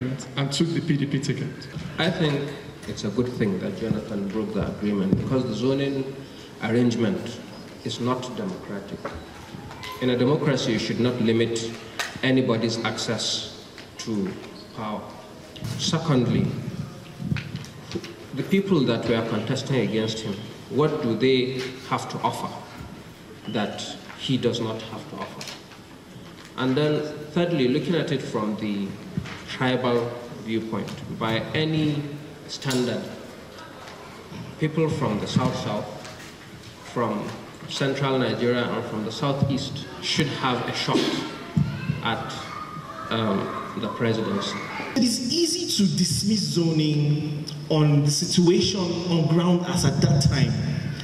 and took the PDP ticket? I think it's a good thing that Jonathan broke the agreement because the zoning arrangement is not democratic. In a democracy, you should not limit anybody's access to power. Secondly, the people that were contesting against him, what do they have to offer that he does not have to offer? And then thirdly, looking at it from the tribal viewpoint, by any standard, people from the South-South, from central Nigeria and from the southeast should have a shot at the presidency. It is easy to dismiss zoning on the situation on ground as at that time.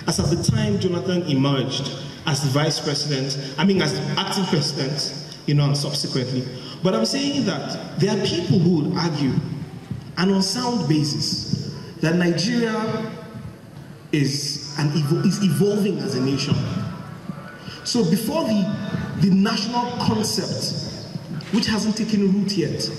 As at the time Jonathan emerged as the vice president, as the acting president, and subsequently. But I'm saying that there are people who would argue, and on sound basis, that Nigeria is evolving as a nation. So before the national concept, which hasn't taken root yet,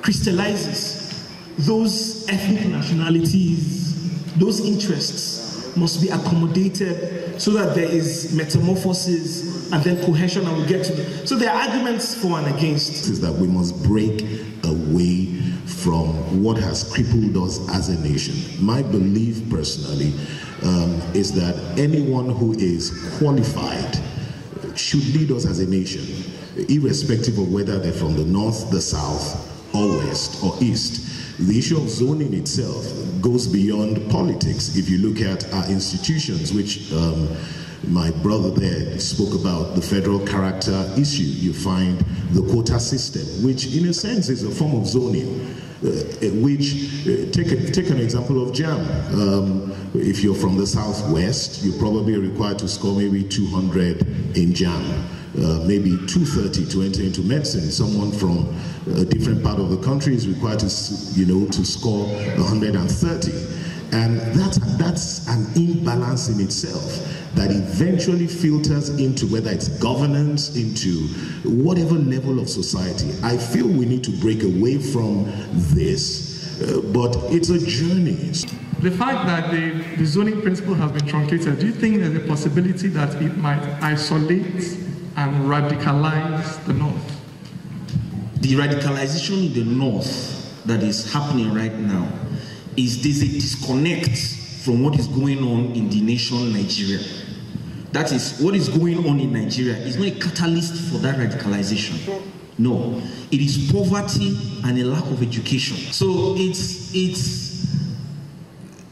crystallizes, those ethnic nationalities, those interests must be accommodated so that there is metamorphosis and then cohesion, and we'll get to them. So there are arguments for and against. Is that we must break away from what has crippled us as a nation. My belief personally is that anyone who is qualified should lead us as a nation, irrespective of whether they're from the north, the south, or west, or east. The issue of zoning itself goes beyond politics. If you look at our institutions, which my brother there spoke about, the federal character issue, you find the quota system, which in a sense is a form of zoning. Take an example of JAM. If you're from the southwest, you're probably required to score maybe 200 in JAM. Maybe 230 to enter into medicine. Someone from a different part of the country is required to score 130, and that's an imbalance in itself that eventually filters into whether it's governance, into whatever level of society. I feel we need to break away from this, but it's a journey. The fact that the zoning principle has been truncated, do you think there's a possibility that it might isolate and radicalize the North? The radicalization in the North that is happening right now is there's a disconnect from what is going on in the nation Nigeria. That is, what is going on in Nigeria is not a catalyst for that radicalization. No, it is poverty and a lack of education. So it's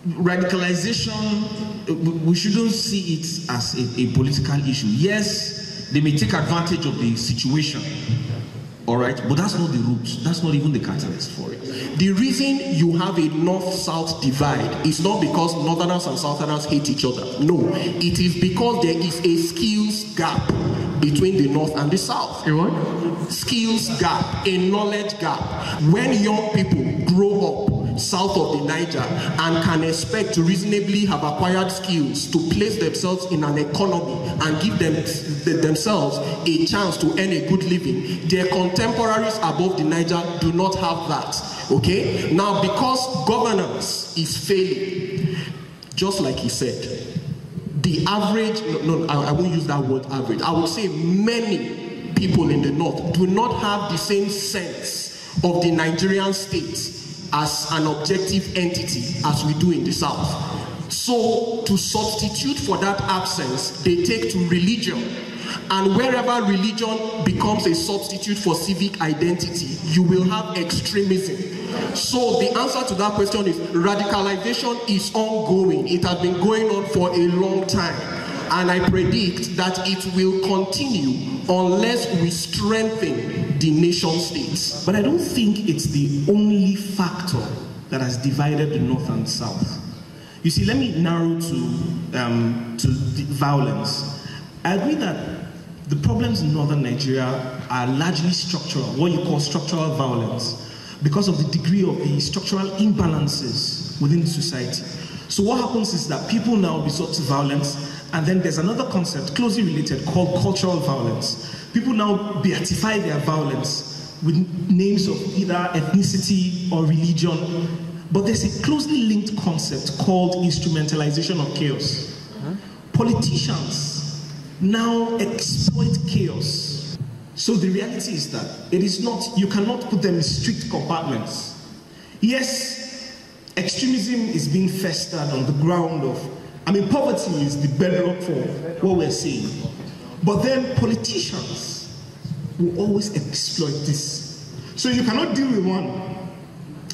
radicalization, we shouldn't see it as a political issue. Yes, they may take advantage of the situation, all right, but that's not the root. That's not even the catalyst for it. The reason you have a north-south divide is not because northerners and southerners hate each other. No, it is because there is a skills gap between the north and the south. A what? Skills gap, a knowledge gap. When young people grow up south of the Niger and can expect to reasonably have acquired skills to place themselves in an economy and give themselves a chance to earn a good living, their contemporaries above the Niger do not have that. Okay? Now, because governance is failing, just like he said, the average, I won't use that word average, I would say many people in the north do not have the same sense of the Nigerian state as an objective entity as we do in the south. So to substitute for that absence, they take to religion. And wherever religion becomes a substitute for civic identity, you will have extremism. So the answer to that question is radicalization is ongoing. It has been going on for a long time. And I predict that it will continue unless we strengthen the nation states. But I don't think it's the only factor that has divided the North and South. You see, let me narrow to the violence. I agree that the problems in northern Nigeria are largely structural, what you call structural violence, because of the degree of the structural imbalances within the society. So what happens is that people now resort to violence, and then there's another concept closely related called cultural violence. People now beatify their violence with names of either ethnicity or religion, but there's a closely linked concept called instrumentalization of chaos. Politicians now exploit chaos. So the reality is that it is not, you cannot put them in strict compartments. Yes, extremism is being festered on the ground of, poverty is the bedrock for what we're seeing. But then politicians will always exploit this. So you cannot deal with one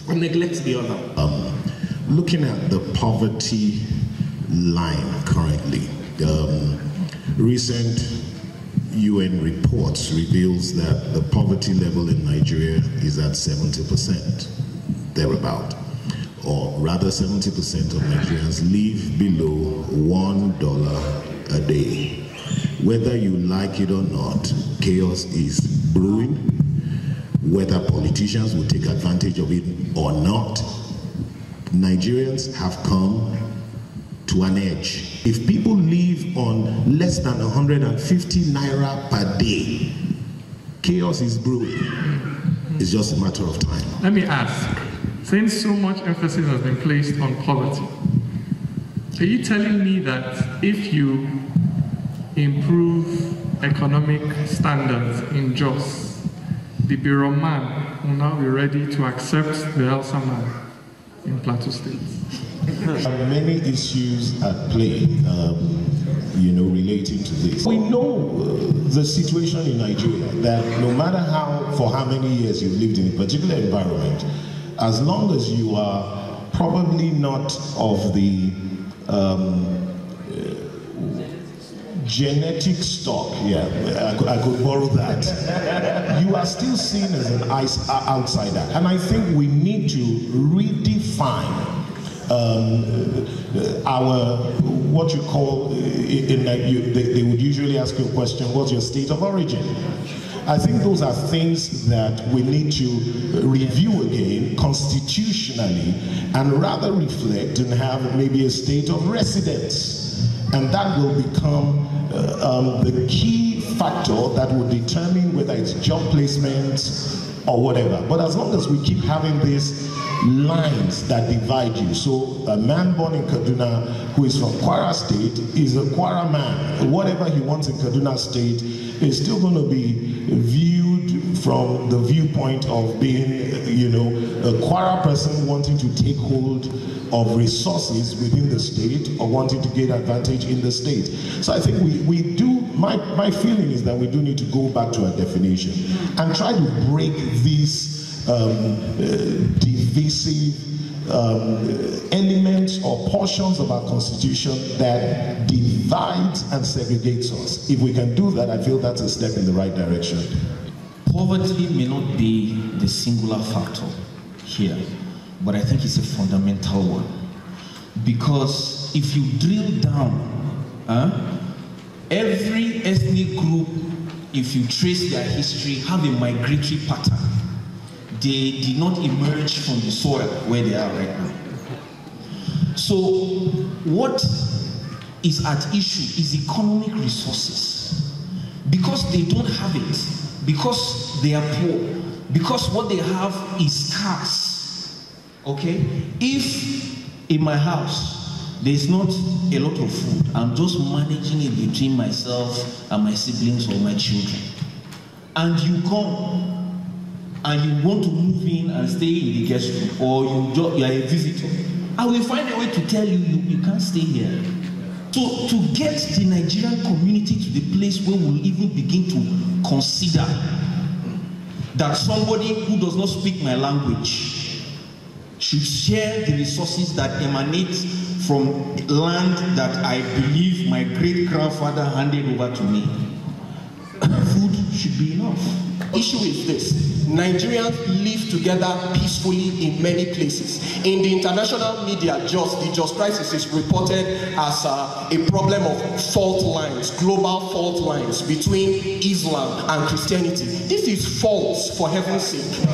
and neglect the other. Looking at the poverty line currently, recent UN reports reveals that the poverty level in Nigeria is at 70%, thereabout. Or rather 70% of Nigerians live below $1 a day. Whether you like it or not, chaos is brewing. Whether politicians will take advantage of it or not, Nigerians have come to an edge. If people live on less than 150 naira per day, chaos is brewing. It's just a matter of time. Let me ask, since so much emphasis has been placed on poverty, are you telling me that if you improve economic standards in Jos, the Bureau man will now be ready to accept the Elsa man in Plateau State? There are many issues at play, relating to this. We know the situation in Nigeria, that no matter for how many years you've lived in a particular environment, as long as you are probably not of the genetic stock, I could borrow that, you are still seen as an outsider. And I think we need to redefine what you call, they would usually ask you a question, what's your state of origin? I think those are things that we need to review again constitutionally and rather reflect and have maybe a state of residence. And that will become the key factor that will determine whether it's job placement or whatever. But as long as we keep having these lines that divide you, so a man born in Kaduna who is from Kwara State is a Kwara man. Whatever he wants in Kaduna State is still going to be viewed from the viewpoint of being, a Kwara person wanting to take hold of resources within the state or wanting to gain advantage in the state. So I think we do, my feeling is that we do need to go back to our definition and try to break these divisive elements or portions of our constitution that divides and segregates us. If we can do that, I feel that's a step in the right direction. Poverty may not be the singular factor here, but I think it's a fundamental one. Because if you drill down, every ethnic group, if you trace their history, have a migratory pattern. They did not emerge from the soil where they are right now. So what is at issue is economic resources. Because they don't have it, because they are poor, because what they have is scarce. Okay? If in my house there's not a lot of food, I'm just managing it between myself and my siblings or my children, and you come and you want to move in and stay in the guest room, or you are a visitor, I will find a way to tell you, you can't stay here. So to get the Nigerian community to the place where we'll even begin to consider that somebody who does not speak my language should share the resources that emanate from land that I believe my great-grandfather handed over to me, food should be enough. Issue is this: Nigerians live together peacefully in many places. In the international media, the Jos crisis is reported as a problem of fault lines, global fault lines between Islam and Christianity. This is false, for heaven's sake.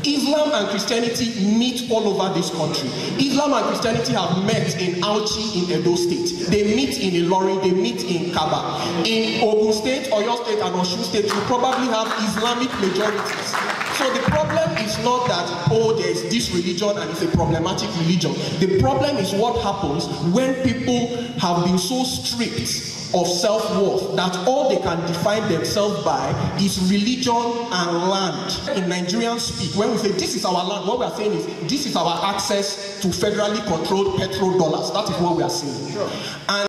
Islam and Christianity meet all over this country. Islam and Christianity have met in Auchi in Edo State. They meet in Ilorin, they meet in Kaba. In Ogun State, Oyo State, and Osun State, you probably have Islamic majorities. So the problem is not that, oh, there's this religion and it's a problematic religion. The problem is what happens when people have been so stripped of self-worth that all they can define themselves by is religion and land. In Nigerian speak, when we say this is our land, what we are saying is this is our access to federally controlled petrodollars. That is what we are saying. And